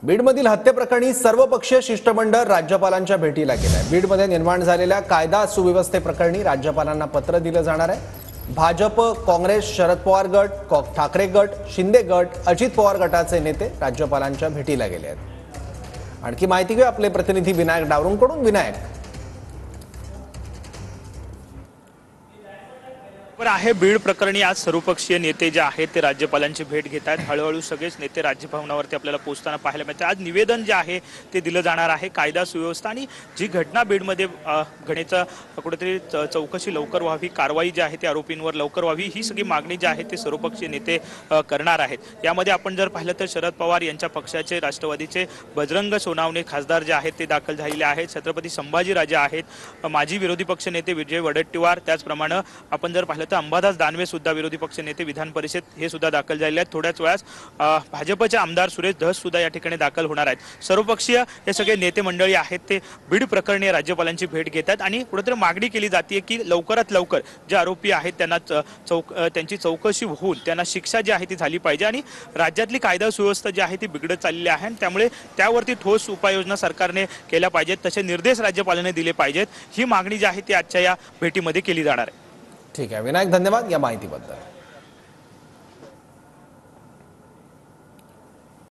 बीडमधील हत्येप्रकरणी सर्वपक्षीय शिष्टमंडळ राज्यपालांच्या भेटीला गेलंय। बीडमध्ये निर्माण झालेल्या कायदा सुव्यवस्थेप्रकरणी राज्यपालांना पत्र दिलं जाणार आहे। भाजप, काँग्रेस, शरद पवार गट, ठाकरे गट, शिंदे गट, अजित पवार गटाचे नेते राज्यपालांच्या भेटीला गेले आहेत। आणखी माहिती घेऊ आपले प्रतिनिधी विनायक डावरूंकडून। विनायक, आहे बीड प्रकरणी आज सर्वपक्षीय नेते जे आहेत ते राज्यपालांची भेट घेत आहेत। हळूहळू सगळेच नेते राजभवनावरती आपल्याला पोहोचताना पाहायला मिळते। आज निवेदन जे आहे ते दिलं जाणार आहे। कायदा सुव्यवस्था आणि जी घटना बीडमध्ये घडण्याचा कुठेतरी चौकशी लवकर व्हावी, कारवाई जी आहे ते आरोपींवर लवकर व्हावी, ही सगळी मागणी जी आहे ते सर्वपक्षीय नेते करणार आहेत। यामध्ये आपण जर पाहिलं तर शरद पवार यांच्या पक्षाचे राष्ट्रवादीचे बजरंग सोनावणे खासदार जे आहेत ते दाखल झालेले आहेत। छत्रपती संभाजीराजे आहेत, माजी विरोधी पक्ष नेते विजय वडेट्टीवार, त्याचप्रमाणे आपण जर पाहिलं अंबादास दानवे सुद्धा विरोधी पक्ष नेते विधान परिषद हे सुद्धा दाखल झालेले आहेत। थोड्याच वेळात भाजपचे आमदार सुरेश धस सुद्धा या ठिकाणी दाखल होणार आहेत। सर्वपक्षीय हे सगळे नेते मंडळी आहेत ते बीड प्रकरणी राज्यपालांची भेट घेतात आणि कुठेतरी मागणी केली जाते की लवकरात लवकर जे आरोपी आहेत त्यांना त्यांची चौकशी होऊन त्यांना शिक्षा जी आहे ती झाली पाहिजे आणि राज्यातली कायदा सुव्यवस्था जी आहे ती बिघडत चाललेली आहे आणि त्यामुळे त्यावरती ठोस उपाययोजना सरकारने केल्या पाहिजेत, तसे निर्देश राज्यपालांनी दिले पाहिजेत। ही मागणी जी आहे ती आजच्या या भेटीमध्ये केली जाणार आहे। ठीक आहे विनायक, धन्यवाद या माहितीबद्दल।